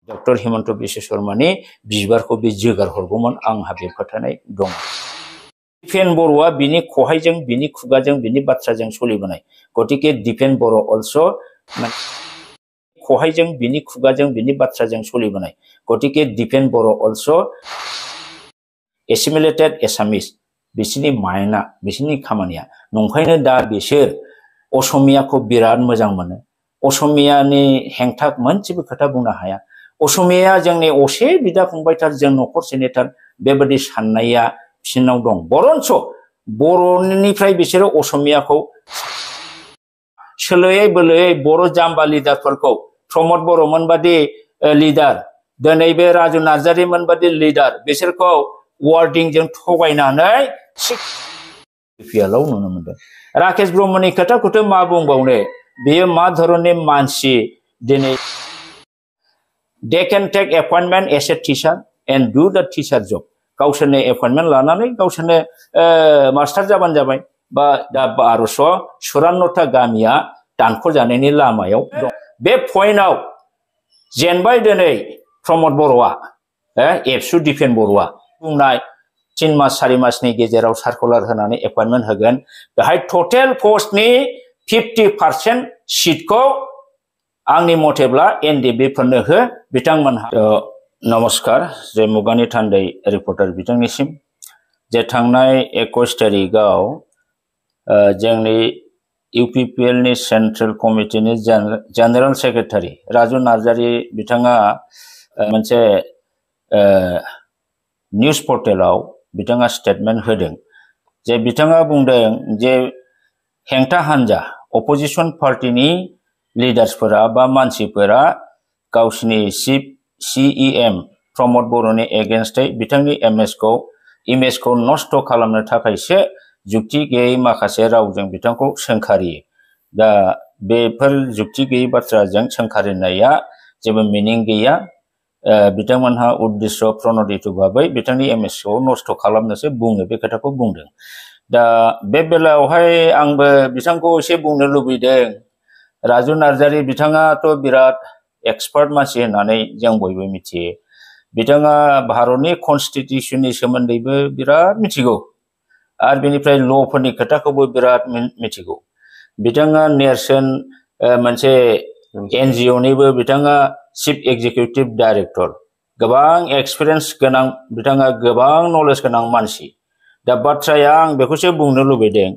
Doctor Himanta Biswa शर्मानि बिबारखौ बे जोगार हरगौमोन आंहा बे फोथायनाय दं। दिपेन बर'आ बिनि खहायजों बिनि खुगाजों बिनि बाथ्राजों सोलिबोनाय गतिके दिपेन बर' अलसो खहायजों बिनि खुगाजों बिनि बाथ्राजों सोलिबोनाय गतिके दिपेन बर' अलसो एसिमिलेटेड एसामिस बिसिनि माइना बिसिनि खामानिया नंखायनो दा बिसोर असमियाखौ बिराद मोजां मोनो। असमियानि हेंथा मोनसेबो खोथा बुंनो हाया। असमिया जोंनि असे बिदा फंबायथार जों न'खरसेनिथार बेबायदि साननाया बिसिनाव दं। बरन्स बर'निफ्राय बिसोरो असमियाखौ सोलोयै बोलोयै बर' जाम्बा लिडारफोरखौ प्रमद बर'मोन बादि लिडार दिनै बे राजु नार्जारिमोन बादि लिडार बिसोरखौ वार्डिंजों थगायनानै बिपिएलआव नुनो मोनदों। राकेश ब्रह्मनि खोथाखौथ' मा बुंबावनो, बेयो मा धरननि मानसि दिनै they can take appointment as a teacher and do the teacher job गावसोरनो एपइन्टमेन्ट लानानै गावसोरनो मास्टार जाबानो जाबाय बा दा 1254 गामिया दानख'जानायनि लामायाव दं। बे पइन्टआव जेनबाय दिनै प्रमद बर'आ एबसु दिपेन बर'आ बुंनाय 3 मास 4 मासनि गेजेराव सार्कुलार होनानै एपइन्टमेन्ट होगोन। बेहाय टटेल पस्टनि 50% सिटखौ आंनि मथेब्ला एनडिएफबि हो बिथांमोनहा। नमस्कार, जे मुगानि थान्दै रिपर्टार बिथांनिसिम जे थांनाय 21 तारिखआव जोंनि इउपिपिएलनि सेन्ट्रेल कमिटिनि जेनेरेल सेक्रेटारि राजु नार्जारि बिथाङा मोनसे निउज पर्टेलाव बिथाङा स्टेटमेन्ट होदों। जे बिथाङा बुंदों जे हेंथा हान्जा अपोजिशन पार्टीनि लिडार्सफोरा बा मानसिफोरा गावसिनि चिफ सीईएम प्रमद बर'नि एगेन्स्टै बिथांनि इमेजखौ नष्ट खालामनो थाखायसो जुक्ति गैयै माखासे रावजों बिथांखौ सोंखारियो। दा बेफोर जुक्ति गैयै बाथ्राजों सोंखारिनाया जेबो मिनिं गैया। बिथांमोनहा उद्देश्य प्रणोदित भाबै बिथांनि इमेजखौ नष्ट खालामनोसो बुङो, बे खोथाखौ बुंदों। दा बे बेलायावहाय आंबो बिथांखौ एसे बुंनो लुबैदों। राजु नार्जारि बिथाङाथ' बिराद एक्सपार्ट मानसि होननानै जों बयबो मिथियो। बिथाङा भारतनि कन्स्टिटिउशननि सोमोन्दैबो बिराद मिथिगौ आरो बेनिफ्राय ल'फोरनि खोथाखौबो बिराद मिथिगौ। बिथाङा नेरसोन मोनसे एनजिअनिबो बिथाङा चिफ एग्जिकिउटिभ डाइरेक्टर, गोबां एक्सपिरियेन्स गोनां बिथाङा, गोबां नलेज गोनां मानसि। दा बाथ्राया आं बेखौसो बुंनो लुबैदों,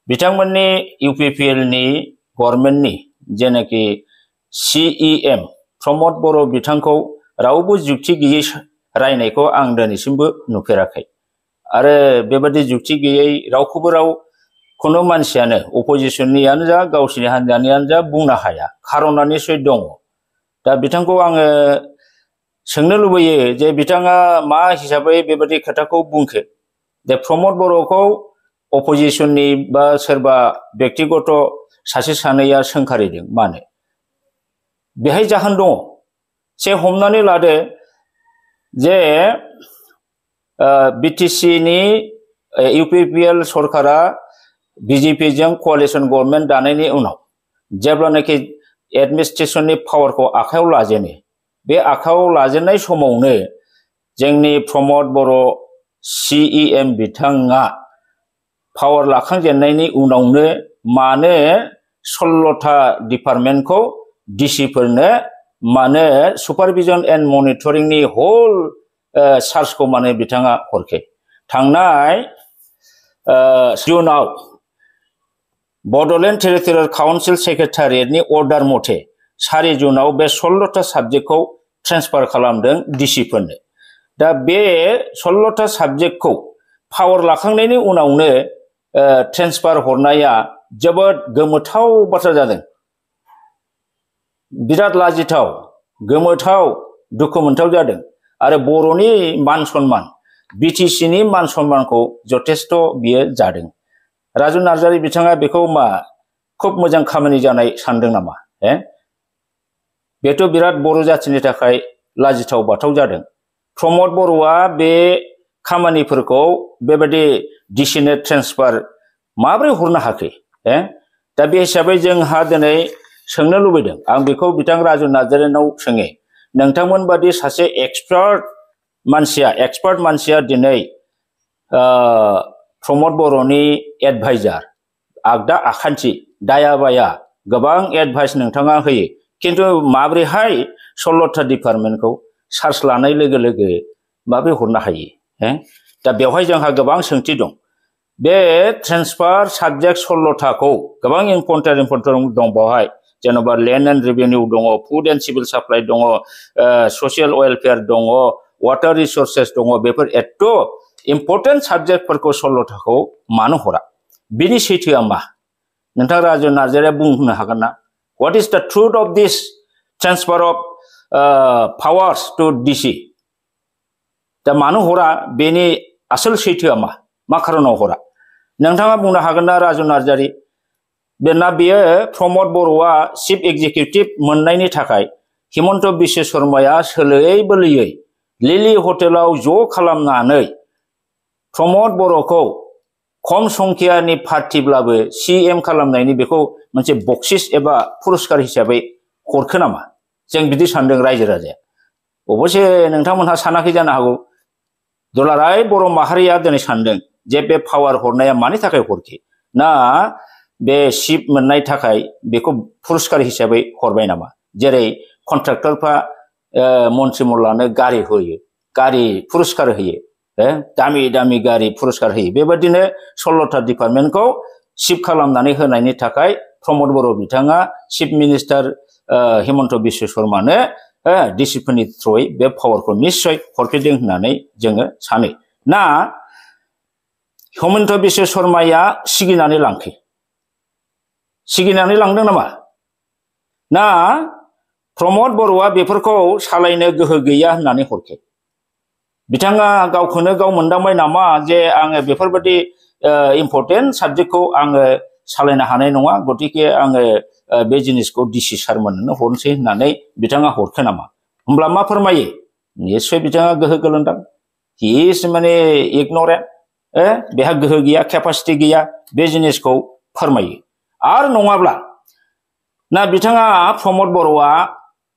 बिथांमोननि इउपिपिएलनि गभर्नमेन्टनि जेनाखि सीईएम प्रमद बर' बिथांखौ रावबो जुक्ति गैयै रायनायखौ आं दिनैसिमबो नुफेराखै। आरो बेबादि जुक्ति गैयै रावखौबो खुनु मानसियानो अपोजिशननियानो जा गावसिनि हान्जानियानो जा बुंनो हाया, खार'ना निसय दङ। दा बिथांखौ आङो सोंनो लुबैयो जे बिथाङा मा हिसाबै बेबादि खोथाखौ बुंखो। जे प्रमद बर'खौ अपोजिशननि बा सोरबा व्यक्तिगत सासे सानैया सोंखारिदों मानो? बेहाय जाहोन दङ। से हमनानै लादो जे बिटिसिनि इउपिपिएल सरकारा बिजेपिजों क'लिशन गभर्नमेन्ट दानायनि उनाव जेब्लानाखि एडमिनिस्ट्रेशननि पावारखौ आखायाव लाजेनो, बे आखायाव लाजेननाय समावनो जोंनि प्रमद बर' सीईएम बिथाङा पावार लाखांजेननायनि उनावनो मानो 16था डिपार्टमेन्टखौ डिसिफोरनो मानो सुपारभिजन एन्ड मनिटरिंनि होल चार्जखौ मानो बिथाङा हरखे? थांनाय जुनाव बड'लेण्ड टेरिटरियेल काउन्सिल सेक्रेटारियेटनि अर्डार मथे 4 जुनाव बे 16था साबजेक्टखौ ट्रेन्सफार खालामदों डिसिफोरनो। दा बे 16था साबजेक्टखौ पावार लाखांनायनि उनावनो ट्रेन्सफार हरनाया जोबोद गोमोथाव बाथ्रा जादों। बिराद लाजिथाव, गोमोथाव, दुखु मोनथाव जादों। आरो बर'नि मान सन्मान, बिटिसिनि मान सन्मानखौ जथेस्थ' बियो जादों। राजु नार्जारि बिथाङा बेखौ मा खुब मोजां खामानि जानाय सानदों नामा? बेथ' बिराद बर' जाथिनि थाखाय लाजिथाव बाथाव जादों। प्रमद बर'आ बे खामानिफोरखौ बेबायदि डिसिनो ट्रेन्सफार माबोरै हरनो हाखो? दा बे हिसाबै जोंहा दिनै सोंनो लुबैदों, आं बेखौ बिथां राजु नार्जारिनाव सोङो, नोंथांमोन बादि सासे एक्सपार्ट मानसिया दिनै प्रमोद बर'नि एडभाइजार आगदा आखान्थि दायाबाया गोबां एडभाइस नोंथाङा होयो किन्तु माब्रैहाय 16था डिपार्टमेन्टखौ चार्ज लानाय लोगो लोगो माब्रै हरनो हायो दा बेवहाय जोंहा गोबां सोंथि दं बे ट्रेन्सफार साबजेक्ट 16थाखौ गोबां इम्पर्टेन्ट दं बेवहाय जेन'बा लेन्ड एन्ड रेभिनिउ दङ फुड एन्ड सिभिल साप्लाइ दङ ससियेल वेलफेयार दङ वाटार रिसोर्सेस दङ बेफोर एथ' इम्पर्टेन्ट साबजेक्टफोरखौ 16थाखौ मानो हरा बिनि सैथोआ मा नोंथां राजु नार्जारिया बुंनो हागोन ना what is the truth of this transfer of powers to DC दा मानो हरा बेनि आसल सैथोआ मा खारनाव हरा नोंथाङा बुंनो हागोन ना राजु नार्जारि बेयो प्रमोद बर'आ चिफ एक्जिकिउटिभ मोननायनि थाखाय हिमन्त बिश्व शर्माया सोलोयै बोलोयै लिलि हटेलाव ज' खालामनानै प्रमोद बर'खौ खम संख्यानि पार्टिब्लाबो CM खालामनायनि बेखौ मोनसे बक्सिस एबा पुरस्कार हिसाबै हरखो नामा जों बिदि सानदों रायजो राजाया अबसे नोंथांमोनहा सानाखै जानो हागौ दुलाराय बर' माहारिया दिनै सानदों जे बे पावार हरनाया मानि थाखाय हरखि ना बे शिप मोननाय थाखाय बेखौ पुरस्कार हिसाबै हरबाय नामा जेरै कन्ट्राक्टरफ्रा मन्त्रिमलानो गारि होयो गारि पुरस्कार होयो दामि दामि गारि पुरस्कार होयो बेबायदिनो 16था डिपार्टमेन्टखौ शिप खालामनानै होनायनि थाखाय प्रमोद बर' बिथाङा चिफ मिनिस्टार हिमन्त बिश्व शर्मानो डिसिप्लिननि थ्रुयै बे पावारखौ निश्चय हरफिनदों होननानै जोङो सानो ना हिमन्त बिश्व शर्माया सिगिनानै लांदों नामा ना प्रमोद बर'आ बेफोरखौ सालायनो गोहो गैया होननानै हरखे बिथाङा गावखौनो गाव मोनदांबाय नामा जे आङो बेफोरबायदि इम्पर्टेन्ट साबजेक्टखौ आङो सालायनो हानाय नङा गतिके आङो बे जिनिसखौ डिसि सारमोननो हरनोसै होननानै बिथाङा हरखो नामा होमब्ला मा फोरमायो निश्चय बिथाङा गोहो गोलोन्दां हि इज माने इगनरेन्ट बेहा गोहो गैया केपासिटि गैया बे जिनिसखौ फोरमायो आरो नङाब्ला ना बिथाङा प्रमोद बर'आ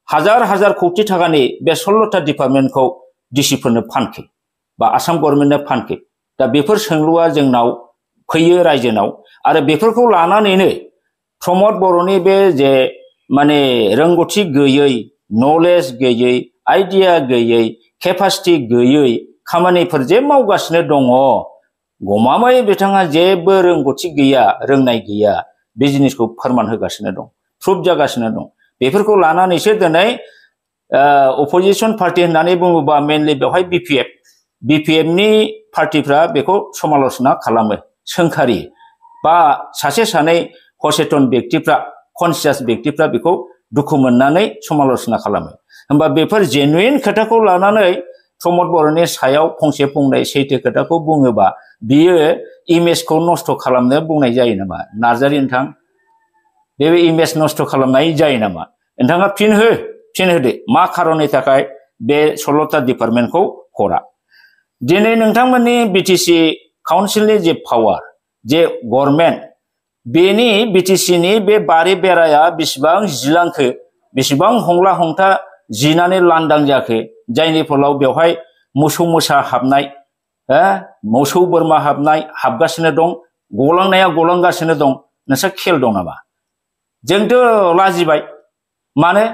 हाजार कौटि थाखानि बे 16था डिपार्टमेन्टखौ डिसिफोरनो फानखे बा आसाम गभर्नमेन्टनो फानखे दा बेफोर सोंलुआ जोंनाव फैयो रायजोनाव आरो बेफोरखौ लानानैनो प्रमोद बर'नि बे जे माने रोंगौथि गैयै नलेज गैयै आइडिया गैयै केपासिटि गैयै खामानिफोर जे मावगासिनो दङ गमामायै बिथाङा जेबो रोंगौथि गैया रोंनाय गैया बे जिनिसखौ फोरमान होगासिनो दं प्रुफ जागासिनो दं बेफोरखौ लानानैसो दिनै अपोजिशन पार्टी होननानै बुङोबा मेनलि बेवहाय BPF नि पार्टीफ्रा बेखौ समालोचना खालामो सोंखारि बा सासे सानै सचेतन व्यक्तिफ्रा कनसियास व्यक्तिफ्रा बेखौ दुखु मोननानै समालोचना खालामो होमबा बेफोर जेनुइन खोथाखौ लानानै प्रमोद बर'नि सायाव फंसे फंनै सैथो खोथाखौ बुङोबा बियो इमेजखौ नष्ट खालामनो बुंनाय जायो नामा नार्जारि नोंथां बे इमेज नष्ट खालामनाय जायो नामा नोंथाङा फिन होदो मा खारननि थाखाय बे 16था डिपार्टमेन्टखौ हरा दिनै नोंथांमोननि BTC काउन्सिलनि जे पावार जे गभर्नमेन्ट बेनि BTC नि बे बारि बेराया बेसेबां जिलांखो बेसेबां हंला हंथा जिनानै लांदां जाखो जायनि फलाव बेवहाय मोसौ मोसा हाबनाय मोसौ बोरमा हाबगासिनो दं गलांनाया गलांगासिनो दं नोंसा खेल दं नामा जोंथ' लाजिबाय माने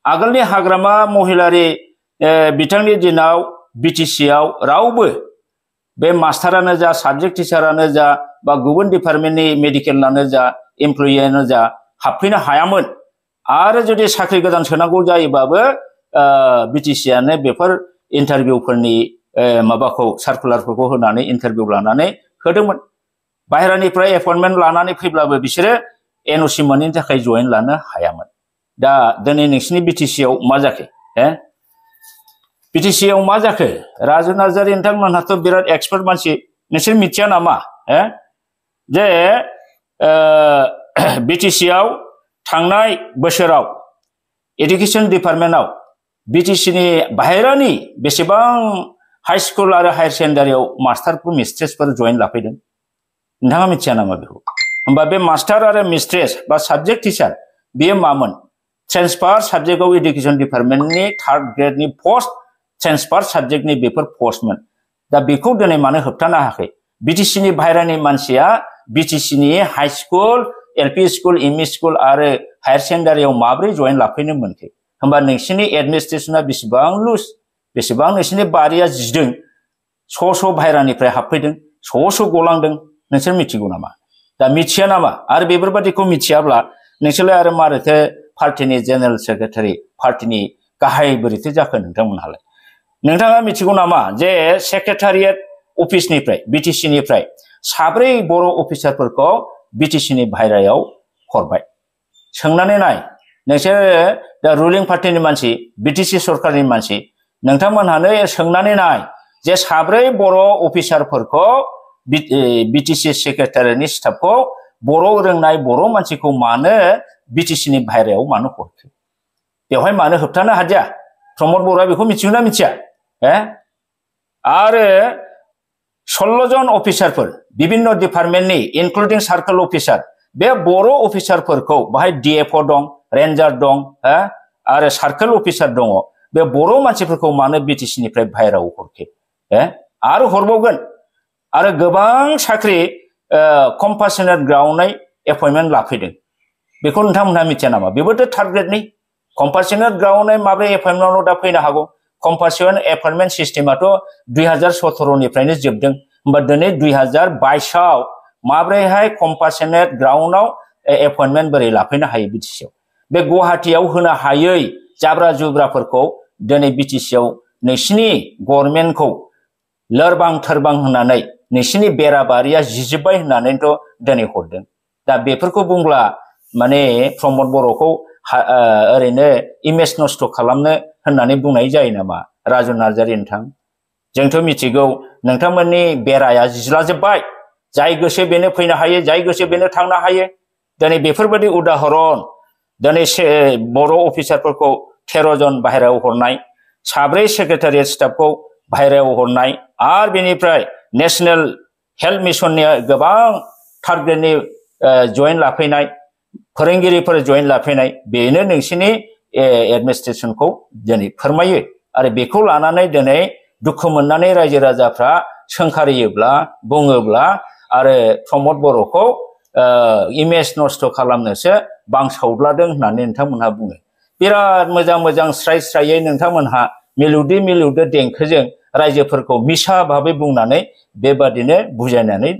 आगोलनि हाग्रामा महिलारि बिथांनि दिनाव BTC आव रावबो बे मास्टारानो जा साबजेक्ट टिचारानो जा बा गुबुन डिपार्टमेन्टनि मेडिकेलानो जा एमप्लयियानो जा हाबफैनो हायामोन आरो जुदि साख्रि गोदान सोनांगौ जायोबाबो BTC आनो बेफोर इन्टारभिउफोरनि माबाखौ सार्कुलारफोरखौ होनानै इन्टारभिउ लानानै होदोंमोन बाहेरानिफ्राय एपइन्टमेन्ट लानानै फैब्लाबो बिसोरो NOC मोनैनि थाखाय जइन लानो हायामोन दा दिनै नोंसिनि BTC आव मा जाखो BTC आव मा जाखो राजु नार्जारि नोंथांमोनहाथ' बिराद एक्सपार्ट मानसि नोंसोर मिथिया नामा जे BTC आव थांनाय बोसोराव एडुकेशन डिपार्टमेन्टआव BTC नि बाहेरानि बेसेबां हाई स्कुल आरो हायर सेकेन्डारियाव मास्टारफोर मिस्ट्रेसफोर जइन लाफैदों नोंथाङा मिथिया नामा बेखौ होमबा बे मास्टार आरो मिस्ट्रेस बा साबजेक्ट टिचार बेयो मामोन ट्रेन्सफार साबजेक्टआव एडुकेशन डिपार्टमेन्टनि 3rd ग्रेडनि पोस्ट ट्रेन्सफार साबजेक्टनि बेफोर पोस्टमोन दा बेखौ दिनै मानो होबथानो हायाखै बिटिसिनि बाहेरानि मानसिया बिटिसिनि high school LP school ME school आरो हायर सेकेन्डारियाव माब्रै जइन लाफैनो मोनखै होमबा नोंसिनि एडमिनिस्ट्रेशना बेसेबां लुज बेसेबां नोंसिनि बारिया जिदों स' बाहेरानिफ्राय हाबफैदों स' गलांदों नोंसोर मिथिगौ नामा दा मिथिया नामा आरो बेफोरबादिखौ मिथियाब्ला नोंसोरलाय आरो मारैथो पार्टीनि जेनेरेल सेक्रेटारि पार्टीनि गाहाय बोरैथो जाखो नोंथांमोनहालाय नोंथाङा मिथिगौ नामा जे सेक्रेटारियेट अफिसनिफ्राय बिटिसिनिफ्राय 4 बर' अफिसारफोरखौ बिटिसिनि बाहेरायाव हरबाय सोंनानै नाय नोंसोर दा रुलिं पार्टीनि मानसि बिटिसि सरकारनि मानसि नोंथांमोनहानो सोंनानै नाय जे 4 बर' अफिसारफोरखौ बिटिसि सेक्रेटारिनि स्टाफखौ बर' रोंनाय बर' मानसिखौ मानो बिटिसिनि बाहेरायाव मानो हरखो बेवहाय मानो होबथानो हादिया प्रमद बर'आ बेखौ मिथिगौना मिथिया आरो 16 जन अफिसारफोर विभिन्न डिपार्टमेन्टनि इनक्लुडिं सार्कल अफिसार बे बर' अफिसारफोरखौ बाहाय डिएफअ दं रेन्जार दं आरो सार्कल अफिसार दङ बे बर' मानसिफोरखौ मानो बिटिसिनिफ्राय बाहेरायाव हरखो आरो हरबावगोन आरो गोबां साख्रि कम्पासनेट ग्राउन्डआव एपइन्टमेन्ट लाफैदों बेखौ नोंथांमोनहा मिथिया नामा बेबोथ' 3rd ग्रेडनि कम्पासनेट ग्राउन्डआव माब्रै एपइन्टमेन्टआव दा फैनो हागौ कम्पासनेट एपइन्टमेन्ट सिस्टेमाथ' 2017 निफ्रायनो जोबदों होमबा दिनै 2022 आव माब्रैहाय कम्पासनेट ग्राउन्डआव एपइन्टमेन्ट बोरै लाफैनो हायो बिटिसिआव बे गुवाहाटीयाव होनो हायै जाब्रा जुब्राफोरखौ दिनै बिटिसिआव नोंसिनि गभर्नमेन्टखौ लोरबां थोरबां होननानै नोंसिनि बेराबारिया जिजोब्बाय होननानैथ' दिनै हरदों दा बेफोरखौ बुंब्ला माने प्रमद बर'खौ ओरैनो इमेज नष्ट खालामनो होननानै बुंनाय जायो नामा राजु नार्जारि नोंथां जोंथ' मिथिगौ नोंथांमोननि बेराया जिज्लाजोब्बाय जाय गोसो बेनो फैनो हायो जाय गोसो बेनो थांनो हायो दिनै बेफोरबायदि उदाहरन दिनै बर' अफिसारफोरखौ 13 जन बाहेरायाव हरनाय 4 सेक्रेटारियेट स्टाफखौ बाहेरायाव हरनाय आरो बेनिफ्राय नेशनेल हेल्थ मिशननि गोबां 3rd ग्रेडनि जइन लाफैनाय फोरोंगिरिफोर जइन लाफैनाय बेनो नोंसिनि एडमिनिस्ट्रेशनखौ दिनै फोरमायो आरो बेखौ लानानै दिनै दुखु मोननानै रायजो राजाफ्रा सोंखारियोब्ला बुङोब्ला आरो प्रमद बर'खौ इमेज नष्ट खालामनोसो बांसावद्लादों होननानै नोंथांमोनहा बुङो बिराद मोजां मोजां स्राय स्रायै नोंथांमोनहा मिलौदो देंखोजों रायजोफोरखौ मिसा भाबै बुंनानै बेबादिनो बुजायनानै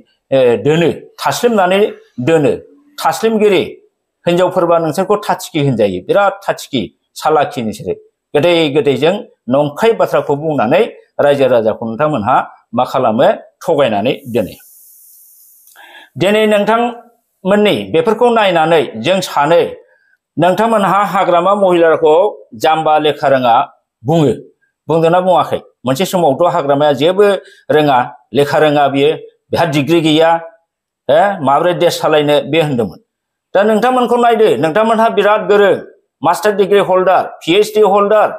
दोनो थास्लिमनानै दोनो थास्लिमगिरि हिनजावफोरबा नोंसोरखौ थाथिखि होनजायो बिराद थाथिखि सालाखि नोंसोरो गोदैजों नंखाय बाथ्राखौ बुंनानै रायजो राजाखौ नोंथांमोनहा मा खालामो थगायनानै दोनो दिनै नोंथांमोननि बेफोरखौ नायनानै जों सानो नोंथांमोनहा हाग्रामा महिलाखौ जाम्बा लेखा रोङा बुंदोंना बुङाखै मोनसे समावथ' हाग्रामाया जेबो रोङा लेखा रोङा बियो बेहा डिग्री गैया माब्रै देश सालायनो बे होनदोंमोन दा नोंथांमोनखौ नायदो नोंथांमोनहा बिराद गोरों मास्टार डिग्री हल्डार PhD हल्डार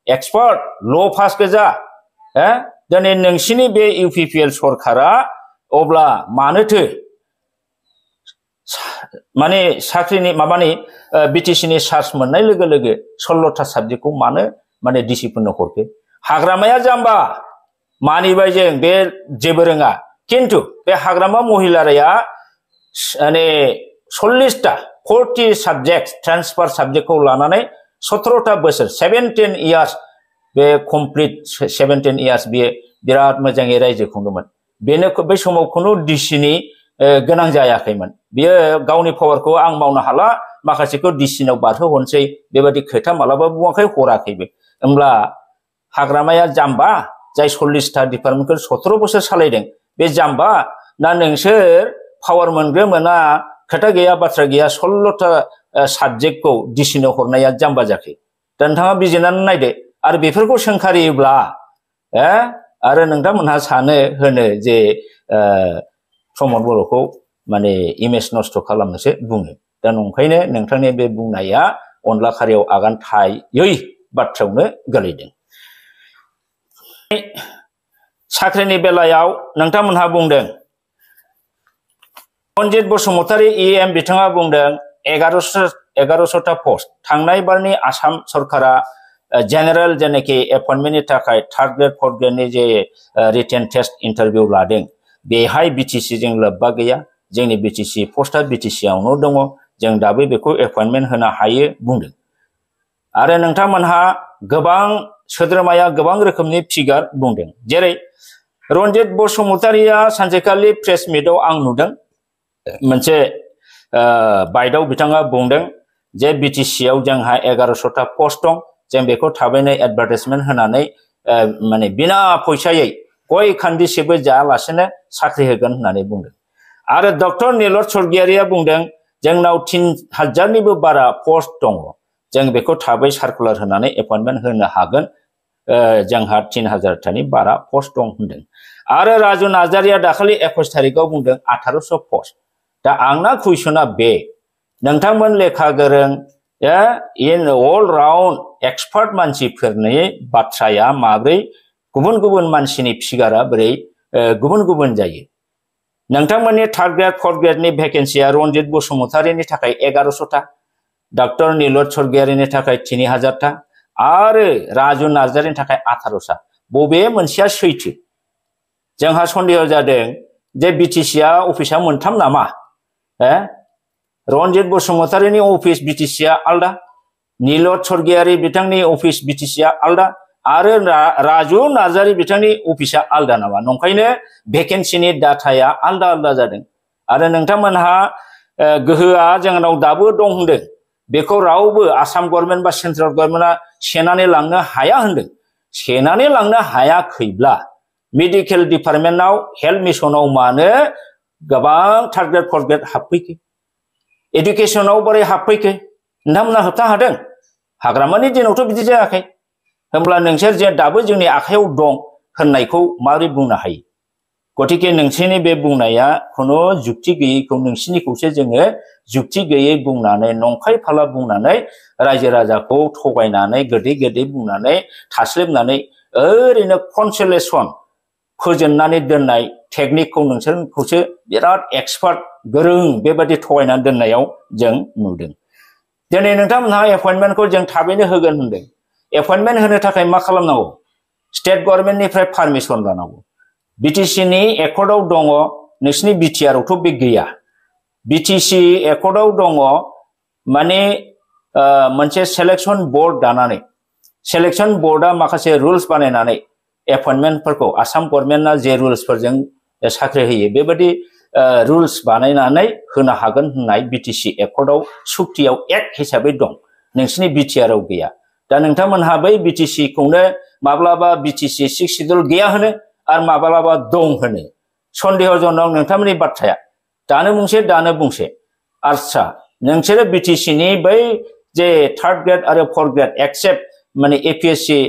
एक्सपार्ट ल' पास गोजा दिनै नोंसिनि बे UPPL सरकारा अब्ला मानोथो माने साख्रिनि माबानि बिटिसिनि चार्ज मोननाय लोगो लोगो 16टा साबजेक्टखौ मानो माने डिसिफोरनो हरखो हाग्रामाया जाम्बा मानिबाय जों बे जेबो रोङा किन्तु बे हाग्रामा महिलाराया माने 40 साबजेक्ट ट्रान्सफार साबजेक्टखौ लानानै 17टा बोसोर 17 इयार्स बे कमप्लिट 17 इयार्स बेयो बिराद मोजाङै रायजो खुंदोंमोन बेनो बै समाव खुनु डिसिनि गोनां जायाखैमोन बियो गावनि पावारखौ आं मावनो हाला माखासेखौ डिसिनाव बारहोहरनोसै बेबायदि खोथा मालाबा बुङाखै हराखैबो होमब्ला हाग्रामाया जाम्बा जाय 40टा डिपार्टमेन्टखौ 17 बोसोर सालायदों बे जाम्बा ना नोंसोर पावार मोना खोथा गैया बाथ्रा गैया 16टा साबजेक्टखौ डिसिनो हरनाया जाम्बा जाखै दा नोंथाङा बिजिरनानै नायदो आरो बेफोरखौ सोंखारियोब्ला आरो नोंथांमोनहा सानो होनो जे प्रमद बर'खौ माने इमेज नष्ट खालामनोसो बुङो दा नंखायनो नोंथांनि बे बुंनाया अनला खारियाव आगान थायै बाथ्रायावनो गोलैदों साख्रिनि बेलायाव नोंथांमोनहा बुंदों रन्जित बसुमतारी EM बिथाङा बुंदों 1100टा पोस्ट थांनाय बारनि आसाम सरकारा जेनेरेल जेनेखि एपइन्टमेन्टनि थाखाय थार्ड ग्रेड फोर्थ ग्रेडनि जे रिटेन टेस्ट इंटरभिउ लादों बेहाय बीटीसी जों लोब्बा गैया जोंनि बीटीसी पोस्टआ बीटीसी आवनो दङ जों दाबो बेखौ एपइन्टमेन्ट होनो हायो बुंदों आरो नोंथांमोनहा गोबां सोद्रोमाया गोबां रोखोमनि फिगार बुंदों जेरै रनजित बसुमतारिया सानसेखालि प्रेस मिटआव आं नुदों मोनसे बाइटआव बिथाङा बुंदों जे बीटीसी आव जोंहा 1100टा पोस्ट दं जों बेखौ थाबैनो एडभार्टाइजमेन्ट होनानै माने बिना फैसायै गय खान्दिसेबो जायालासेनो साख्रि होगोन होननानै बुंदों आरो डक्टर नीलत स्वर्गियारिया बुंदों जोंनाव 3000 निबो बारा पोस्ट दङ जों बेखौ थाबै सार्कुलार होनानै एपइन्टमेन्ट होनो हागोन जोंहा 3000 टानि बारा पोस्ट दं होनदों आरो राजु नार्जारिया दाखालि 21 तारिखआव बुंदों 1800 पोस्ट दा आंना कुइसना बे नोंथांमोन लेखा गोरों इन अल राउन्ड एक्सपार्ट मानसिफोरनि बाथ्राया माब्रै गुबुन गुबुन मानसिनि फिगारा बोरै गुबुन गुबुन जायो नोंथांमोननि थार्ड ग्रेड फोर्थ ग्रेडनि भेकेन्सिया रनजित बसुमतारिनि थाखाय 1100टा डक्टर नीलत स्वर्गियारिनि थाखाय 3000टा आरो राजु नार्जारिनि थाखाय 1800टा बबे मोनसेया सैथो जोंहा सन्देह जादों जे बीटीसीआ अफिसा मोनथाम नामा रनजित बसुमतारिनि अफिस बीटीसीआ आलदा नीलत स्वर्गियारि बिथांनि अफिस बीटीसीआ आलदा आरो राजु नार्जारि बिथांनि अफिसा आलदा नामा नंखायनो भेकेन्सिनि डाटाया आलदा आलदा जादों आरो नोंथांमोनहा गोहोआ जोंनाव दाबो दं होनदों बेखौ रावबो आसाम गभर्नमेन्ट बा सेन्ट्रेल गभर्नमेन्टआ सेनानै लांनो हाया होनदों सेनानै लांनो हायाखैब्ला मेडिकेल डिपार्टमेन्टआव हेल्थ मिशनाव मानो गोबां थार्ड ग्रेड फोर्थ ग्रेड हाबफैखो एडुकेशनाव बोरै हाबफैखो नोंथांमोना होबथानो हादों हाग्रामानि दिनावथ' बिदि जायाखै होमब्ला नोंसोर जे दाबो जोंनि आखायाव दं होननायखौ माबोरै बुंनो हायो गतिके नोंसोरनि बे बुंनाया खुनु जुक्ति गैयैखौ नोंसिनिखौसो जोङो जुक्ति गैयै बुंनानै नंखाय फाला बुंनानै रायजो राजाखौ थगायनानै गोदै गोदै बुंनानै थास्लिबनानै ओरैनो कनसोलेसन फोजोननानै दोननाय टेकनिकखौ नोंसोरखौसो बिराद एक्सपार्ट गोरों बेबादि थगायनानै दोननायाव जों नुदों दिनै नोंथांमोनहा एपइन्टमेन्टखौ जों थाबैनो होगोन होनदों एपइन्टमेन्ट होनो थाखाय मा खालामनांगौ स्टेट गभर्नमेन्टनिफ्राय पारमिसन लानांगौ बीटीसीनि एकर्डआव दङ नोंसिनि बिटिआरआवथ' बे गैया बीटीसी एकर्डआव दङ माने मोनसे सेलेक्शन बोर्ड दानानै सेलेक्शन बोर्डआ माखासे रुल्स बानायनानै एपइन्टमेन्टफोरखौ आसाम गभर्नमेन्टआ जे रुल्सफोरजों साख्रि होयो बेबादि रुल्स बानायनानै होनो हागोन होननाय बीटीसी एकर्डआव सुक्तियाव एक्ट हिसाबै दं नोंसिनि बिटिआरआव गैया दा नोंथांमोनहा बै बीटीसीखौनो माब्लाबा बीटीसी 6 शिड्यूल गैया होनो आरो माब्लाबा दं होनो सन्देहजनक नोंथांमोननि बाथ्राया दानो बुंसे आरसा नोंसोरो बीटीसीनि बै जे थार्ड ग्रेड आरो फोर्थ ग्रेड एक्सेप्ट माने एपीएससी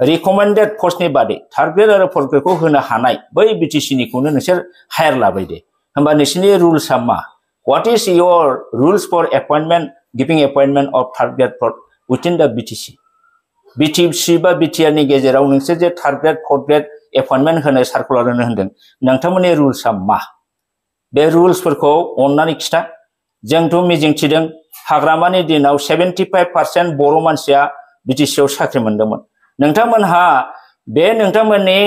रिकमेंडेड पोस्टनि बादै थार्ड ग्रेड आरो फोर्थ ग्रेडखौ होनो हानाय बै बीटीसीनिखौनो नोंसोर हायर लाबाय दे होमबा नोंसिनि रुल्सआ मा what is your rules for appointment giving appointment of third grade fourth within द बीटीसी बा बीटीआरनि गेजेराव नोंसोर जे third grade fourth grade appointment होनो सार्कुलार होनो होनदों नोंथांमोननि रुल्सआ मा बे रुल्सफोरखौ अननानै खिथा जोंथ' मिजिंथिदों हाग्रामानि दिनाव 75% बर' मानसिया बीटीसीआव साख्रि मोनदोंमोन नोंथांमोनहा बे नोंथांमोननि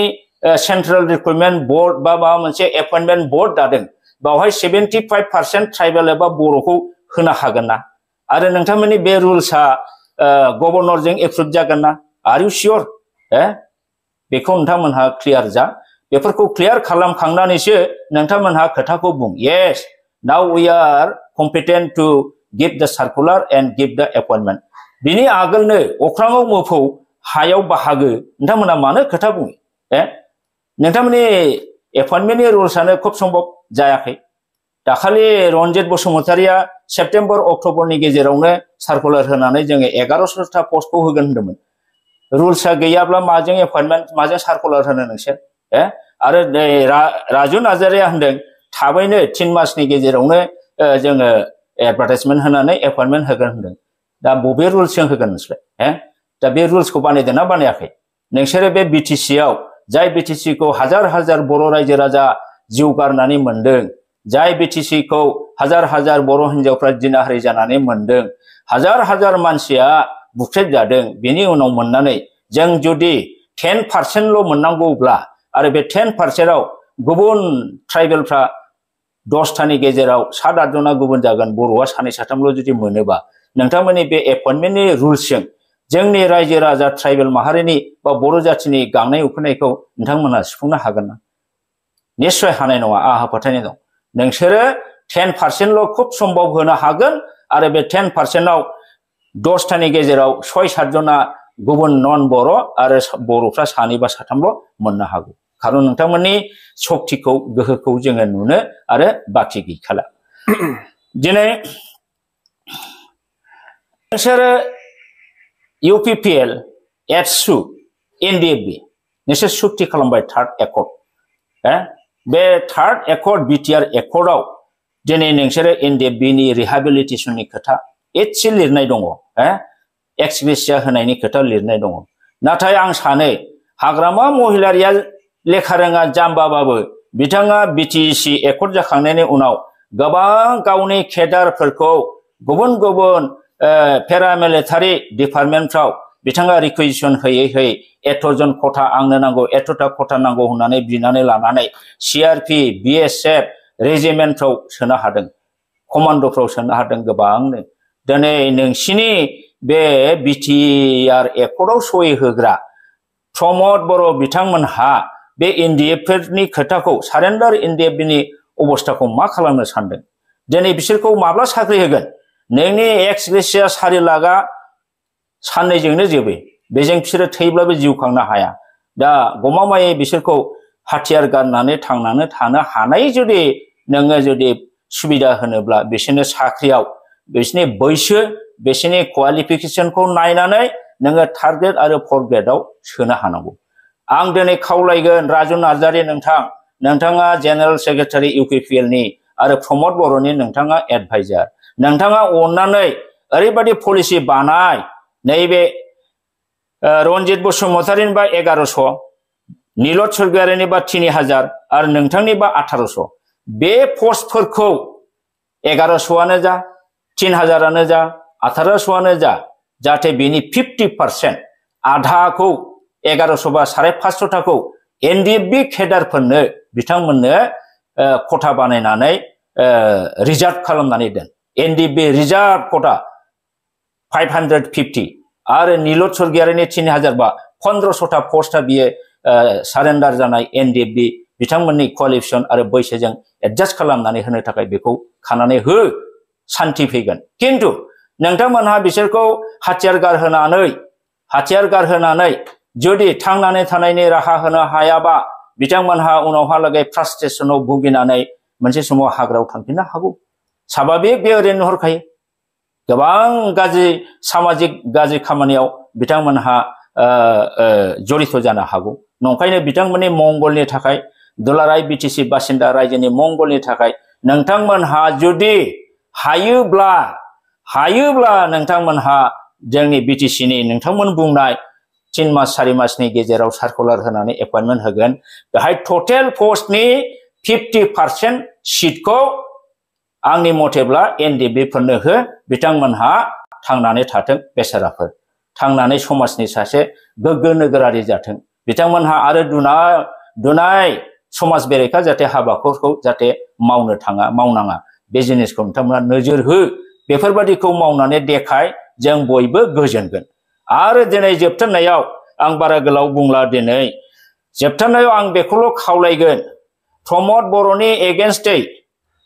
सेंट्रेल रिक्रुटमेंट बोर्ड बा माबा मोनसे अपॉइंटमेंट बोर्ड दादों बावहाय 75% ट्राइबेल एबा बर'खौ होनो हागोन ना आरो नोंथांमोननि बे रुल्सआ गवर्नरजों एप्रुभ जागोन ना आर यू श्योर बेखौ नोंथांमोनहा क्लियार जा बेफोरखौ क्लियार खालामखांनानैसो नोंथांमोनहा खोथाखौ बुं yes now we are competent to give the circular and give the appointment बिनि आगोलनो अख्राङाव मोफौ हायाव बाहागो नोंथांमोना मानो खोथा बुङो नोंथांमोननि एपॉइंटमेन्टनि रुल्सआनो खुब सम्भब जायाखै दाखालि रनजित बसुमतारिया सेप्टेम्बर अक्ट'बरनि गेजेरावनो सार्कुलार होनानै जोङो 1100टा पोस्टखौ होगोन होनदोंमोन रुल्सआ गैयाब्ला माजों एपॉइंटमेन्ट माजों सार्कुलार होनो नोंसोर आरो राजु नार्जारिया होनदों थाबैनो 3 मासनि गेजेरावनो जोङो एडभार्टाइजमेन्ट होनानै एपॉइंटमेन्ट होगोन होनदों दा बबे रुल्सजों होगोन नोंसोर दा बे रुल्सखौ बानायदोंना बानायाखै नोंसोरो बे बीटीसीआव जाय बीटीसीखौ हाजार हाजार बर' रायजो राजा जिउ गारनानै मोनदों जाय BTC खौ हाजार हाजार बर' हिन्जावफ्रा जिनाहारि जानानै मोनदों हाजार हाजार मानसिया बुख्रेब जादों बेनि उनाव मोननानै जों जुदि 10% ल' मोननांगौब्ला आरो बे 10% आव गुबुन ट्राइबेलफ्रा 10टानि गेजेराव 7-8 जना गुबुन जागोन बर'आ 2-3ल' जुदि मोनोबा नोंथांमोननि बे एपइन्टमेन्टनि रुल्सजों जोंनि रायजो राजा ट्राइबेल माहारिनि बा बर' जाथिनि गांनाय उखैनायखौ नोंथांमोना सुफुंनो हागोन ना निश्चय हानाय नङा आहा फोथायनाय दं नोंसोरो 10% ल' खुब सम्भब होनो हागोन आरो बे 10% आव 10टानि गेजेराव 6-7 जना गुबुन नन बर' आरो बर'फ्रा 2 बा 3ल' मोननो हागौ खारन नोंथांमोननि शक्तिखौ गोहोखौ जोङो नुनो आरो बाखि गैखाला दिनै नोंसोरो UPPL एडसु NDFB नोंसोर सुक्ति खालामबाय थार्ड एकर्ड बे थार्ड एकर्ड BTR एकर्डआव दिनै नोंसोरो NDFB नि रिहेबिलिटेशननि खोथा एसे लिरनाय दङ एक्स ग्रेसिया होनायनि खोथा लिरनाय दङ नाथाय आं सानो हाग्रामा महिलारिया लेखा रोङा जाम्बाबाबो बिथाङा BTC एकर्ड जाखांनायनि उनाव गोबां गावनि केडारफोरखौ गुबुन गुबुन पेरामिलिटारि डिपार्टमेन्टफ्राव बिथाङा रिकुइजिसन होयै एथजन खथा आंनो नांगौ एथटा खथा नांगौ होननानै बिनानै लानानै CRP BSF रेजिमेन्टफ्राव सोनो हादों कमान्ड'फ्राव सोनो हादों गोबांनो दिनै नोंसिनि बे BTR एकर्डआव सहि होग्रा प्रमद बर' बिथांमोनहा बे NDFफोरनि खोथाखौ सारेन्डार NDFनि अबस्थाखौ मा खालामनो सानदों दिनै बिसोरखौ माब्ला साख्रि होगोन नोंनि एक्स ग्रेसिया 4 लाखआ साननैजोंनो जोबो बेजों बिसोरो थैब्लाबो जिउ खांनो हाया दा गमामायै बिसोरखौ हाथियार गाननानै थांनानै थानो हानाय जुदि नोङो जुदि सुबिदा होनोब्ला बिसोरनो साख्रियाव बिसोरनि बैसो बिसोरनि क्वालिफिकेशनखौ नायनानै नोङो थार्ड ग्रेड आरो फोर्थ ग्रेडआव सोनो हानांगौ आं दिनै खावलायगोन राजु नार्जारि नोंथाङा जेनेरेल सेक्रेटारि UPPL नि आरो प्रमद बर'नि नोंथाङा एडभाइजार नोंथाङा अननानै ओरैबायदि पलिसि बानाय नैबे रनजित बसुमतारिनि बा 1100 नीलत सरगयारिनि बा 3000 आरो नोंथांनि बा 1800 बे पस्टफोरखौ 1100आनो जा 3000आनो जा 1800आनो जा जाहाथे बेनि 50% आधाखौ 1100 बा 550 थाखौ NDFB केडारफोरनो बिथांमोननो खथा बानायनानै रिजार्भ खालामनानै दोन NDFB रिजार्भ खथा 550 आरो नीलत सरगयारिनि 3000 बा 1500 था पस्टआ बियो सारेन्डार जानाय NDFB बिथांमोननि क्वालिफिकेशन आरो बैसोजों एडजास्ट खालामनानै होनो थाखाय बेखौ खानानै हो शान्ति फैगोन किन्तु नोंथांमोनहा बिसोरखौ हाथियार गारहोनानै जुदि थांनानै थानायनि राहा होनो हायाबा बिथांमोनहा उनावहालागै फ्रास्ट्रेसनाव भुगिनानै मोनसे समाव हाग्रायाव थांफिननो हागौ स्वाभाबिक बे ओरैनो हरखायो गोबां गाज्रि सामाजिक गाज्रि खामानियाव बिथांमोनहा जड़ित जानो हागौ नंखायनो बिथांमोननि मंगलनि थाखाय दुलाराय BTC बासिन्दा रायजोनि मंगलनि थाखाय नोंथांमोनहा जुदि हायोब्ला नोंथांमोनहा जोंनि BTC नि नोंथांमोन बुंनाय 3 मास 4 मासनि गेजेराव सार्कुलार होनानै एपइन्टमेन्ट होगोन बेहाय टटेल पोस्टनि 50% सीटखौ आंनि मथेब्ला NDFB फोरनो हो बिथांमोनहा थांनानै थाथों बेसाराफोर थांनानै समाजनि सासे गोग्गो नोगोरारि जाथों बिथांमोनहा आरो दुनाय समाज बेरेखा जाहाथे हाबाफोरखौ जाहाथे मावनाङा बे जिनिसखौ नोंथांमोना नोजोर हो बेफोरबादिखौ मावनानै देखाय जों बयबो गोजोनगोन आरो दिनै जोबथारनायाव आं बारा गोलाव बुंला दिनै जोबथारनायाव आं बेखौल' खावलायगोन प्रमद बर'नि एगेन्स्टै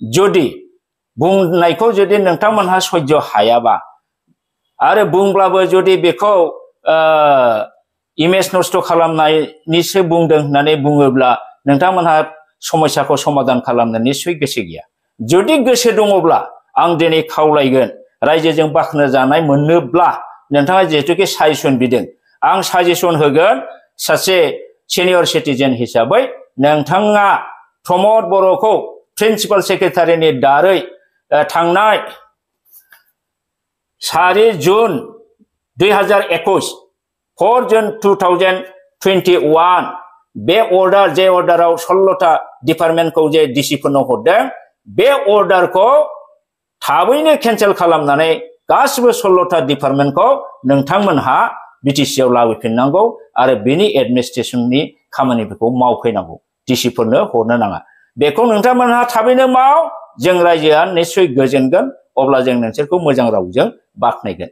जुदि बुंनायखौ जुदि नोंथांमोनहा सह्य हायाबा आरो बुंब्लाबो जुदि बेखौ इमेज नष्ट खालामनायनिसो बुंदों होननानै बुङोब्ला नोंथांमोनहा समस्याखौ समाधान खालामनो निश्चय गोसो गैया जुदि गोसो दङब्ला आं दिनै खावलायगोन रायजोजों बाख्नाय जानाय मोननोब्ला नोंथाङा जेहेतुके साजेसन बिदों आं साजेसन होगोन सासे सिनियर सिटिजेन हिसाबै नोंथाङा प्रमद बर'खौ प्रिन्सिपाल सेक्रेटारिनि दारै थांनाय 4 जुन 2021 4 जुन 2021 बे अर्डार जे अर्डाराव 16टा डिपार्टमेन्टखौ जे DC फोरनो हरदों बे अर्डारखौ थाबैनो केन्सेल खालामनानै गासिबो 16टा डिपार्टमेन्टखौ नोंथांमोनहा बिटिसि आव लाबोफिननांगौ आरो बेनि एडमिनिस्ट्रेशननि खामानिफोरखौ मावफैनांगौ डिसिफोरनो हरनो नाङा बेखौ नोंथांमोनहा थाबैनो माव जों रायजोआ निश्चय गोजोनगोन अब्ला जों नोंसोरखौ मोजां रावजों बाख्नायगोन